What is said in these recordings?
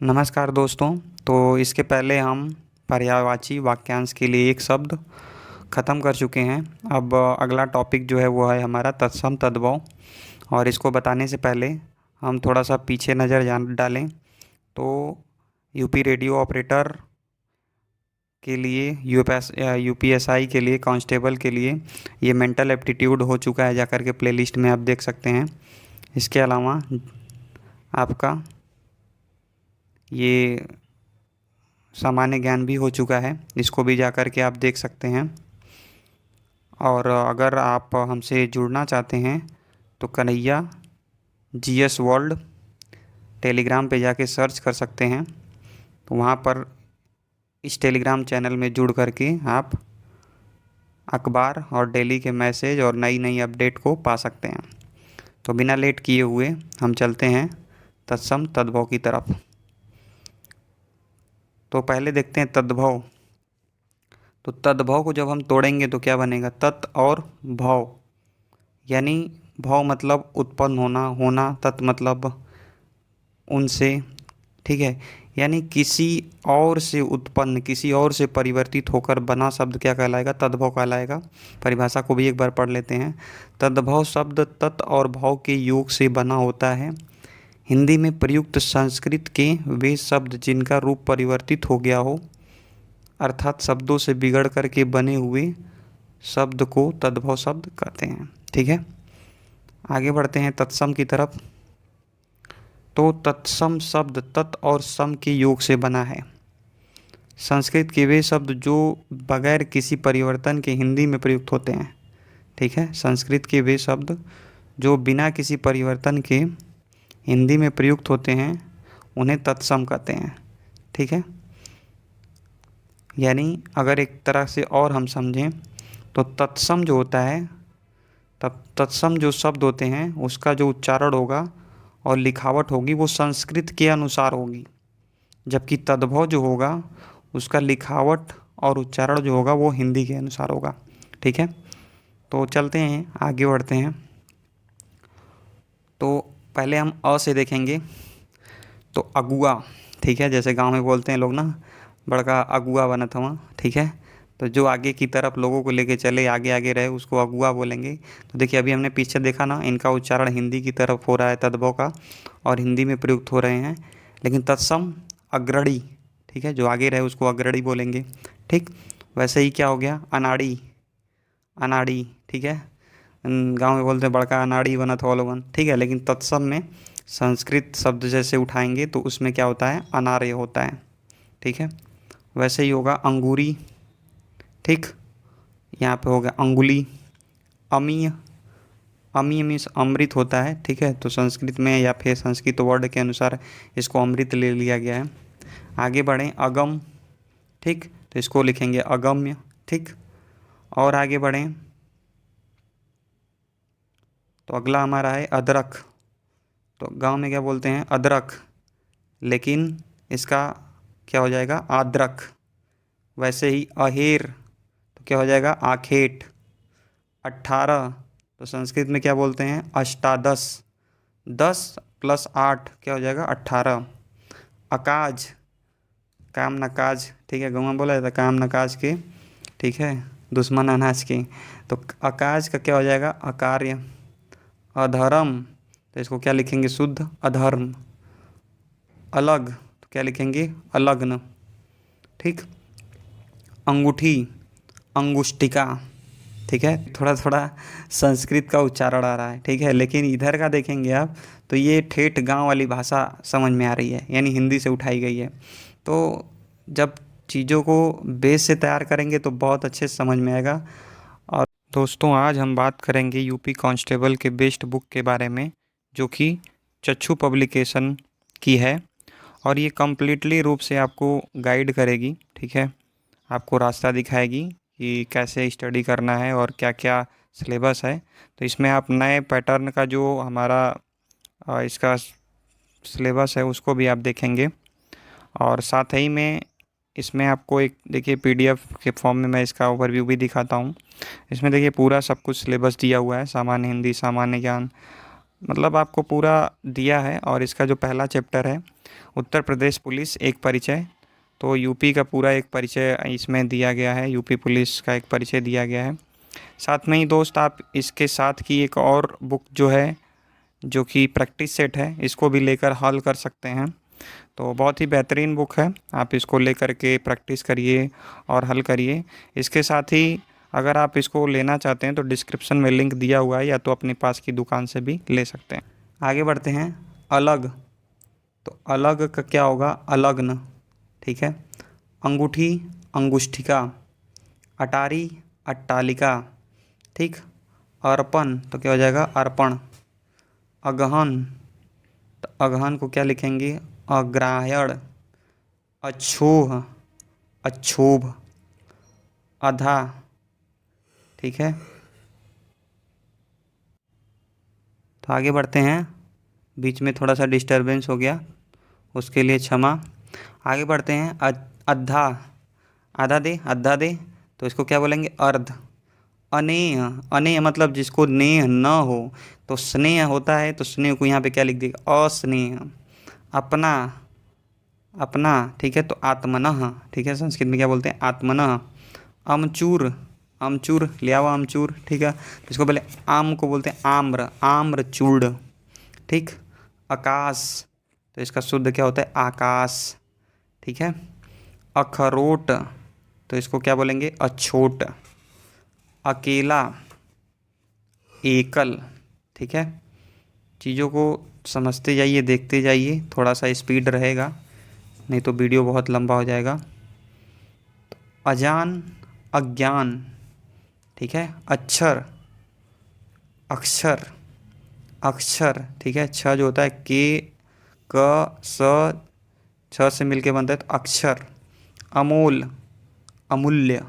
नमस्कार दोस्तों। तो इसके पहले हम पर्यायवाची वाक्यांश के लिए एक शब्द ख़त्म कर चुके हैं। अब अगला टॉपिक जो है वो है हमारा तत्सम तद्भव। और इसको बताने से पहले हम थोड़ा सा पीछे नज़र जान डालें तो यूपी रेडियो ऑपरेटर के लिए यूपीएसआई के लिए कांस्टेबल के लिए ये मेंटल एप्टीट्यूड हो चुका है, जाकर के प्लेलिस्ट में आप देख सकते हैं। इसके अलावा आपका ये सामान्य ज्ञान भी हो चुका है, इसको भी जाकर के आप देख सकते हैं। और अगर आप हमसे जुड़ना चाहते हैं तो कन्हैया जीएस वर्ल्ड टेलीग्राम पे जाके सर्च कर सकते हैं। तो वहाँ पर इस टेलीग्राम चैनल में जुड़ करके आप अखबार और डेली के मैसेज और नई नई अपडेट को पा सकते हैं। तो बिना लेट किए हुए हम चलते हैं तत्सम तद्भव की तरफ। तो पहले देखते हैं तद्भव। तो तद्भव को जब हम तोड़ेंगे तो क्या बनेगा? तत् और भव, यानी भव मतलब उत्पन्न होना, होना तत् मतलब उनसे, ठीक है। यानी किसी और से उत्पन्न, किसी और से परिवर्तित होकर बना शब्द क्या कहलाएगा? तद्भव कहलाएगा। परिभाषा को भी एक बार पढ़ लेते हैं। तद्भव शब्द तत् और भव के योग से बना होता है। हिंदी में प्रयुक्त संस्कृत के वे शब्द जिनका रूप परिवर्तित हो गया हो, अर्थात शब्दों से बिगड़ करके बने हुए शब्द को तद्भव शब्द कहते हैं। ठीक है, आगे बढ़ते हैं तत्सम की तरफ। तो तत्सम शब्द तत् और सम के योग से बना है। संस्कृत के वे शब्द जो बगैर किसी परिवर्तन के हिंदी में प्रयुक्त होते हैं। ठीक है, संस्कृत के वे शब्द जो बिना किसी परिवर्तन के हिंदी में प्रयुक्त होते हैं उन्हें तत्सम कहते हैं। ठीक है, यानी अगर एक तरह से और हम समझें तो तत्सम जो होता है, तब तत्सम जो शब्द होते हैं उसका जो उच्चारण होगा और लिखावट होगी वो संस्कृत के अनुसार होगी, जबकि तद्भव जो होगा उसका लिखावट और उच्चारण जो होगा वो हिंदी के अनुसार होगा। ठीक है, तो चलते हैं आगे बढ़ते हैं। तो पहले हम अ से देखेंगे तो अगुआ। ठीक है, जैसे गांव में बोलते हैं लोग ना, बड़का अगुआ बना था वहाँ। ठीक है, तो जो आगे की तरफ लोगों को लेके चले, आगे आगे रहे, उसको अगुआ बोलेंगे। तो देखिए अभी हमने पीछे देखा ना, इनका उच्चारण हिंदी की तरफ हो रहा है तद्भव का, और हिंदी में प्रयुक्त हो रहे हैं। लेकिन तत्सम अग्रणी, ठीक है, जो आगे रहे उसको अग्रणी बोलेंगे। ठीक, वैसे ही क्या हो गया? अनाड़ी, अनाड़ी। ठीक है, गांव में बोलते हैं बड़का अनाड़ी बना था लोगन। ठीक है, लेकिन तत्सम में संस्कृत शब्द जैसे उठाएंगे तो उसमें क्या होता है? अनार्य होता है। ठीक है, वैसे ही होगा अंगूरी। ठीक, यहाँ पे हो गया अंगुली। अमीय, अमीय मीन्स अमृत होता है। ठीक है, तो संस्कृत में या फिर संस्कृत वर्ड के अनुसार इसको अमृत ले लिया गया है। आगे बढ़ें, अगम। ठीक, तो इसको लिखेंगे अगम्य। ठीक, और आगे बढ़ें तो अगला हमारा है अदरक। तो गांव में क्या बोलते हैं? अदरक, लेकिन इसका क्या हो जाएगा? आद्रक। वैसे ही अहेर तो क्या हो जाएगा? आखेट। 18 तो संस्कृत में क्या बोलते हैं? अष्टादश। 10 + 8 क्या हो जाएगा? 18। अकाज, काम नकाज। ठीक है, गाँव में बोला जाता है काम नकाज के, ठीक है, दुश्मन अनाज के। तो अकाज का क्या हो जाएगा? अकार्य। अधर्म तो इसको क्या लिखेंगे? शुद्ध अधर्म। अलग तो क्या लिखेंगे? अलग्न। ठीक, अंगूठी, अंगुष्टिका। ठीक है, थोड़ा थोड़ा संस्कृत का उच्चारण आ रहा है। ठीक है, लेकिन इधर का देखेंगे आप तो ये ठेठ गांव वाली भाषा समझ में आ रही है, यानी हिंदी से उठाई गई है। तो जब चीज़ों को बेस से तैयार करेंगे तो बहुत अच्छे से समझ में आएगा। और दोस्तों आज हम बात करेंगे यूपी कांस्टेबल के बेस्ट बुक के बारे में, जो कि चक्षु पब्लिकेशन की है। और ये कम्प्लीटली रूप से आपको गाइड करेगी। ठीक है, आपको रास्ता दिखाएगी कि कैसे स्टडी करना है और क्या क्या सिलेबस है। तो इसमें आप नए पैटर्न का जो हमारा इसका सिलेबस है उसको भी आप देखेंगे। और साथ ही में इसमें आपको एक देखिए पीडीएफ के फॉर्म में मैं इसका ओवरव्यू भी दिखाता हूँ। इसमें देखिए पूरा सब कुछ सिलेबस दिया हुआ है, सामान्य हिंदी, सामान्य ज्ञान, मतलब आपको पूरा दिया है। और इसका जो पहला चैप्टर है उत्तर प्रदेश पुलिस एक परिचय, तो यूपी का पूरा एक परिचय इसमें दिया गया है, यूपी पुलिस का एक परिचय दिया गया है। साथ में ही दोस्त आप इसके साथ की एक और बुक जो है, जो कि प्रैक्टिस सेट है, इसको भी लेकर हल कर सकते हैं। तो बहुत ही बेहतरीन बुक है, आप इसको लेकर के प्रैक्टिस करिए और हल करिए। इसके साथ ही अगर आप इसको लेना चाहते हैं तो डिस्क्रिप्शन में लिंक दिया हुआ है, या तो अपने पास की दुकान से भी ले सकते हैं। आगे बढ़ते हैं। अलग, तो अलग का क्या होगा? अलग्न, ठीक है। अंगूठी, अंगुष्ठिका। अटारी, अट्टालिका, ठीक। अर्पण तो क्या हो जाएगा? अर्पण। अगहन, तो अगहन को क्या लिखेंगे? अग्राहयण। अछूह, अछूभ। अधा, ठीक है। तो आगे बढ़ते हैं, बीच में थोड़ा सा डिस्टरबेंस हो गया, उसके लिए क्षमा। आगे बढ़ते हैं। अद्धा, आधा दे, अद्धा दे, तो इसको क्या बोलेंगे? अर्ध। अनेह, अनेह मतलब जिसको नेह न हो, तो स्नेह होता है, तो स्नेह को यहाँ पे क्या लिख देगा? अस्नेह। अपना, अपना, ठीक है, तो आत्मनः, ठीक है, संस्कृत में क्या बोलते हैं? आत्मनः। अमचूर, अमचूर ले आओ, अमचूर, ठीक है, तो इसको पहले आम को बोलते हैं आम्र, आम्रचूड़, ठीक। आकाश, तो इसका शुद्ध क्या होता है? आकाश, ठीक है। अखरोट, तो इसको क्या बोलेंगे? अछोट। अकेला, एकल, ठीक है। चीज़ों को समझते जाइए, देखते जाइए, थोड़ा सा स्पीड रहेगा, नहीं तो वीडियो बहुत लंबा हो जाएगा। अजान, अज्ञान, ठीक है। अक्षर, अक्षर, अक्षर, ठीक है। छ जो होता है के, क, स, छ से मिलके बनता है, तो अक्षर। अमोल, अमूल्य।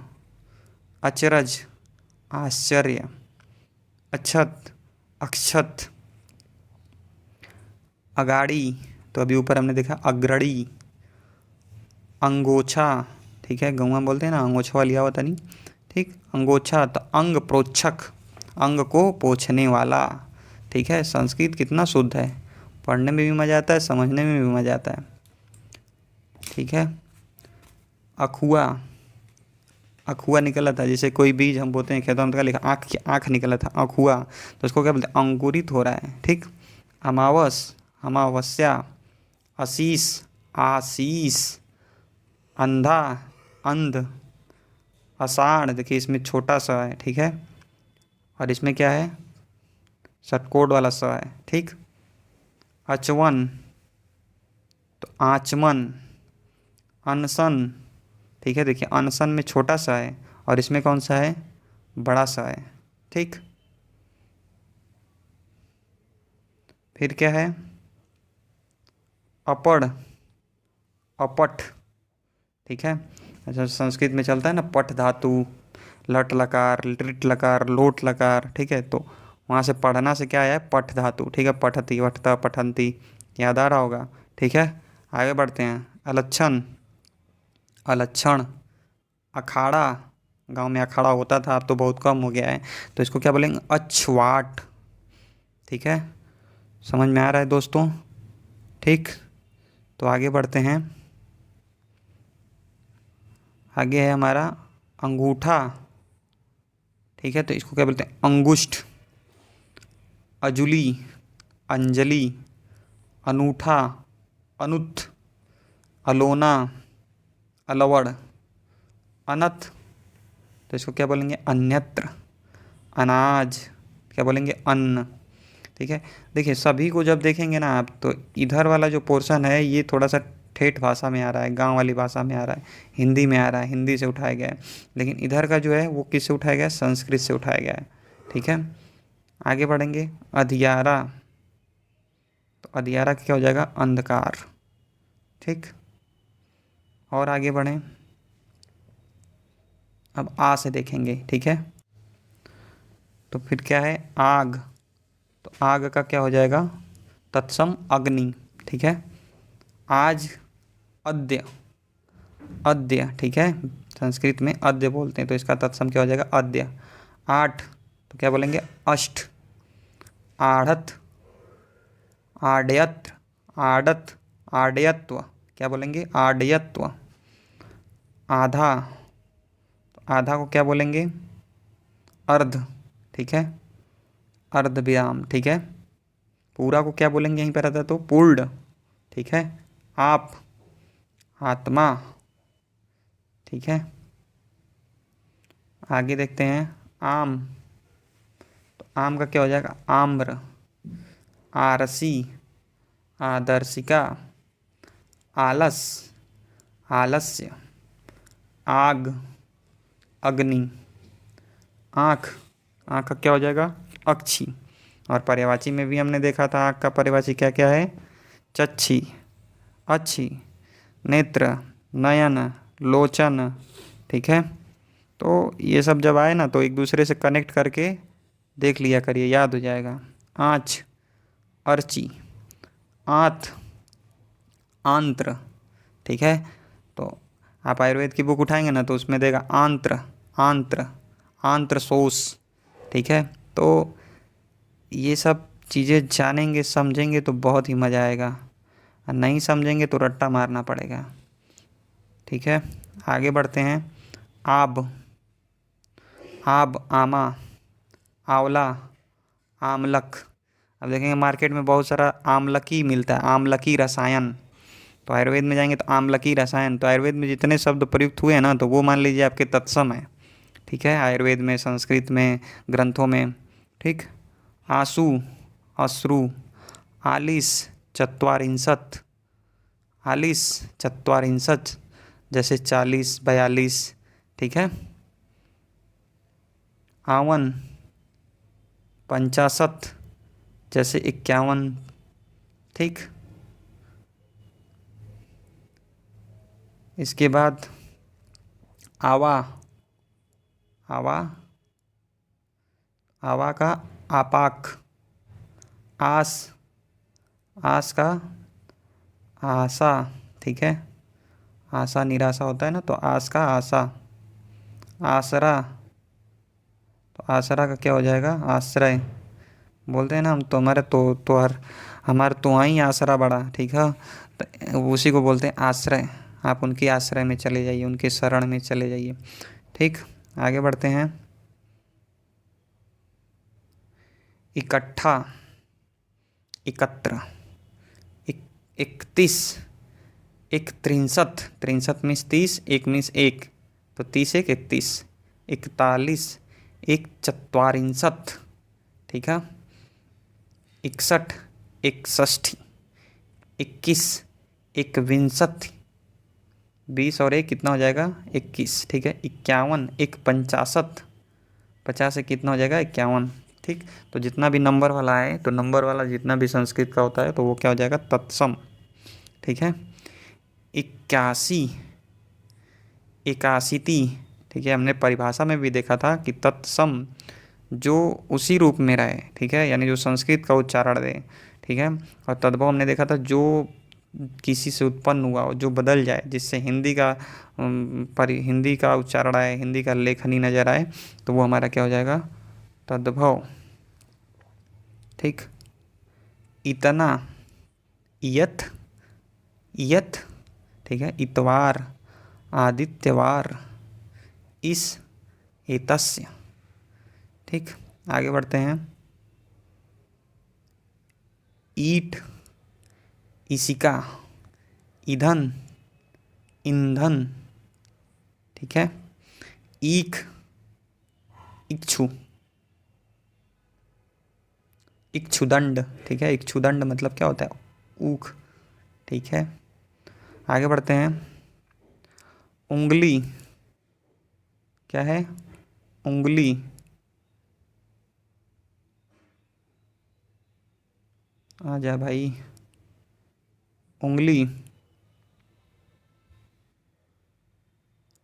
अचरज, आश्चर्य। अक्षत, अक्षत। अगाड़ी, तो अभी ऊपर हमने देखा अग्रणी। अंगोछा, ठीक है, गौवा बोलते हैं ना, अंगोछा लिया होता नहीं, ठीक। अंगोछा, तो अंग प्रोक्षक, अंग को पोंछने वाला, ठीक है। संस्कृत कितना शुद्ध है, पढ़ने में भी मज़ा आता है, समझने में भी मज़ा आता है, ठीक है। अखुआ, अखुआ निकला था, जैसे कोई बीज हम बोलते हैं खेतों में, तो क्या लिखा? आँख, आँख निकला था, अखुआ, तो इसको क्या बोलते हैं? अंकुरित हो रहा है, ठीक। अमावस, अमावस्या। आशीष, आशीष। अंधा, अंध। आषाढ़, देखिए इसमें छोटा सा है, ठीक है, और इसमें क्या है? षटकोड वाला स है, ठीक। अचवन, तो आचमन। अनशन, ठीक है, देखिए अनशन में छोटा सा है, और इसमें कौन सा है? बड़ा सा है, ठीक। फिर क्या है? अपढ़, अपठ, ठीक है। अच्छा, संस्कृत में चलता है ना पठ धातु, लट लकार, लिट लकार, लोट लकार, ठीक है, तो वहाँ से पढ़ना से क्या आया है? पठ धातु, ठीक है। पठती, वठता, पठंती, याद आ रहा होगा, ठीक है। आगे बढ़ते हैं। अलक्षण, अलक्षण। अखाड़ा, गांव में अखाड़ा होता था, अब तो बहुत कम हो गया है, तो इसको क्या बोलेंगे? अछवाट, ठीक है। समझ में आ रहा है दोस्तों? ठीक, तो आगे बढ़ते हैं। आगे है हमारा अंगूठा, ठीक है, तो इसको क्या बोलते हैं? अंगुष्ठ। अजुली, अंजलि। अनूठा, अनुत। अलोना, अलवड़। अनत, तो इसको क्या बोलेंगे? अन्यत्र। अनाज, क्या बोलेंगे? अन्न, ठीक है। देखिए सभी को जब देखेंगे ना आप, तो इधर वाला जो पोर्शन है ये थोड़ा सा ठेठ भाषा में आ रहा है, गांव वाली भाषा में आ रहा है, हिंदी में आ रहा है, हिंदी से उठाया गया है, लेकिन इधर का जो है वो किससे उठाया गया है? संस्कृत से उठाया गया है, ठीक है। आगे बढ़ेंगे। अधियारा, तो अधियारा क्या हो जाएगा? अंधकार, ठीक। और आगे बढ़ें, अब आ से देखेंगे, ठीक है। तो फिर क्या है? आग, तो आग का क्या हो जाएगा? तत्सम अग्नि, ठीक है। आज, अद्य, अद्य, ठीक है, संस्कृत में अद्य बोलते हैं, तो इसका तत्सम क्या हो जाएगा? अद्य। आठ, तो क्या बोलेंगे? अष्ट। आढ़त, आड्यत्र, आड़त, आड्यत्व, क्या बोलेंगे? आड्यत्व। आधा, आधा को क्या बोलेंगे? अर्ध, ठीक है, अर्ध विराम, ठीक है। पूरा को क्या बोलेंगे यहीं पर आता है तो? पूर्ण, ठीक है। आप, आत्मा, ठीक है। आगे देखते हैं, आम, तो आम का क्या हो जाएगा? आम्र। आरसी, आदर्शिका। आलस, आलस्य। आग, अग्नि। आँख, आँख का क्या हो जाएगा? अक्षी। और पर्यायवाची में भी हमने देखा था आँख का पर्यायवाची क्या क्या है? चक्षी, अच्छी, नेत्र, नयन, लोचन, ठीक है। तो ये सब जब आए ना तो एक दूसरे से कनेक्ट करके देख लिया करिए, याद हो जाएगा। आँच, अर्ची। आंत, आंत्र, ठीक है। तो आप आयुर्वेद की बुक उठाएंगे ना तो उसमें देगा आंत्र, आंत्र, आंत्रशोष, ठीक है। तो ये सब चीज़ें जानेंगे समझेंगे तो बहुत ही मज़ा आएगा, और नहीं समझेंगे तो रट्टा मारना पड़ेगा, ठीक है। आगे बढ़ते हैं। आब, आब, आमा, आंवला, आमलक। अब देखेंगे मार्केट में बहुत सारा आमलकी मिलता है, आमलकी रसायन। तो आयुर्वेद में जाएंगे तो आमलकी रसायन, तो आयुर्वेद में जितने शब्द प्रयुक्त हुए हैं ना तो वो मान लीजिए आपके तत्सम है, ठीक है, आयुर्वेद में, संस्कृत में, ग्रंथों में, ठीक। आंसू, अश्रु। आलिस, चत्वारिंशत्, आलिस, चत्वारिंशत्, जैसे 40, 42, ठीक है। आवन, 50, जैसे 51, ठीक। इसके बाद आवा, आवा, आवा का आपाक। आस, आस का आशा, ठीक है। आशा निराशा होता है ना, तो आस का आशा। आसरा, तो आसरा का क्या हो जाएगा? आश्रय। बोलते हैं ना हम, हमारा तो ही आसरा बड़ा, ठीक है। तो उसी को बोलते हैं आश्रय। आप उनकी आश्रय में चले जाइए, उनके शरण में चले जाइए, ठीक। आगे बढ़ते हैं। इकट्ठा, एकत्र, 31, एक त्रिंसठ, त्रिंसठ मीन्स 30, एक मीन्स एक, तो 30 एक 31। 41, एक चत्वारिंशत्, ठीक है। 61, एक षष्ठी। 21, एक विंशति। 20 और एक कितना हो जाएगा? 21, ठीक है। 51, एक पंचाशत। 50 से कितना हो जाएगा? 51, ठीक। तो जितना भी नंबर वाला है, तो नंबर वाला जितना भी संस्कृत का होता है तो वो क्या हो जाएगा? तत्सम, ठीक है। 81, एकाशीति, ठीक है। हमने परिभाषा में भी देखा था कि तत्सम जो उसी रूप में रहे, ठीक है, यानी जो संस्कृत का उच्चारण दे, ठीक है। और तद्भव हमने देखा था जो किसी से उत्पन्न हुआ हो, जो बदल जाए, जिससे हिंदी का उच्चारण आए, हिंदी का लेखनी नजर आए, तो वो हमारा क्या हो जाएगा? तद्भव, ठीक। इतना, इयत, इयत, ठीक है। इतवार, आदित्यवार। इस, एतस्य, ठीक। आगे बढ़ते हैं। ईट, इसिका। ईंधन, ईंधन, ठीक है। ईख, इक्षु, इक्षुदंड, ठीक है। इक्षुदंड मतलब क्या होता है? ऊख, ठीक है। आगे बढ़ते हैं। उंगली, क्या है? उंगली। आ जा भाई। उंगली,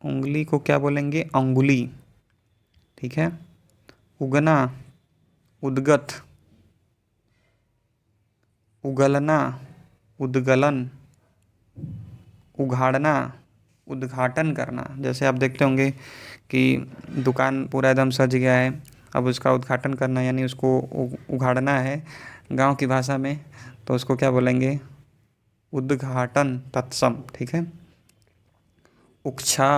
उंगली को क्या बोलेंगे? अंगुली, ठीक है। उगना, उद्गत। उगलना, उद्गलन। उघाड़ना, उद्घाटन करना। जैसे आप देखते होंगे कि दुकान पूरा एकदम सज गया है, अब उसका उद्घाटन करना यानी उसको उघाड़ना है गांव की भाषा में, तो उसको क्या बोलेंगे? उद्घाटन तत्सम, ठीक है। उक्छा,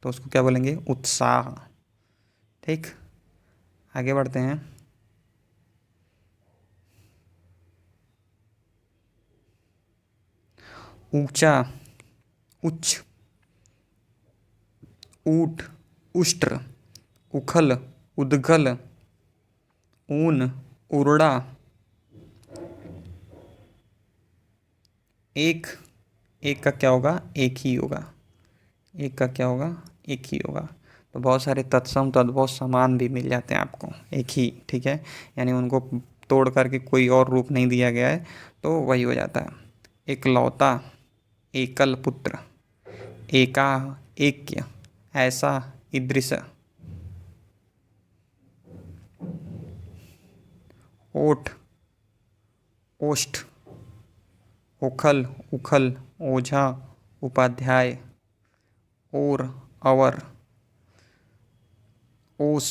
तो उसको क्या बोलेंगे, उत्साह, ठीक। आगे बढ़ते हैं। ऊंचा, उच्च, ऊट, उष्ट्र, उखल, उद्गल, ऊन, उरड़ा, एक, एक का क्या होगा, एक ही होगा, एक का क्या होगा, एक ही होगा। तो बहुत सारे तत्सम तद्भव समान भी मिल जाते हैं आपको एक ही, ठीक है। यानी उनको तोड़ करके कोई और रूप नहीं दिया गया है, तो वही हो जाता है। एकलौता, एकल पुत्र, एका, ऐक्य, ऐसा, ईदृश, ओठ, ओष्ठ, उखल, उखल, ओझा, उपाध्याय, और, अवर, ओस,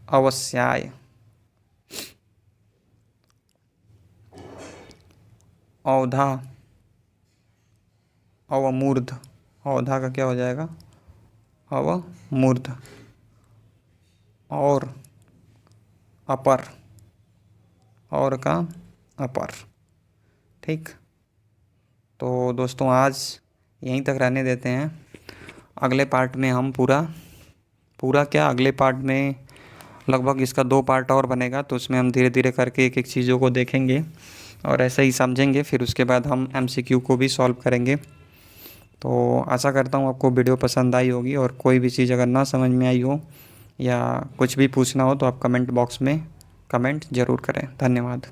अवस्याय, औधा, अवमूर्ध, औधा का क्या हो जाएगा, अवमूर्ध, और, अपर, और का अपर, ठीक। तो दोस्तों आज यहीं तक रहने देते हैं। अगले पार्ट में हम पूरा पूरा क्या, अगले पार्ट में लगभग इसका 2 पार्ट और बनेगा, तो उसमें हम धीरे धीरे करके एक एक चीज़ों को देखेंगे और ऐसे ही समझेंगे। फिर उसके बाद हम MCQ को भी सॉल्व करेंगे। तो आशा करता हूँ आपको वीडियो पसंद आई होगी, और कोई भी चीज़ अगर ना समझ में आई हो या कुछ भी पूछना हो तो आप कमेंट बॉक्स में कमेंट ज़रूर करें। धन्यवाद।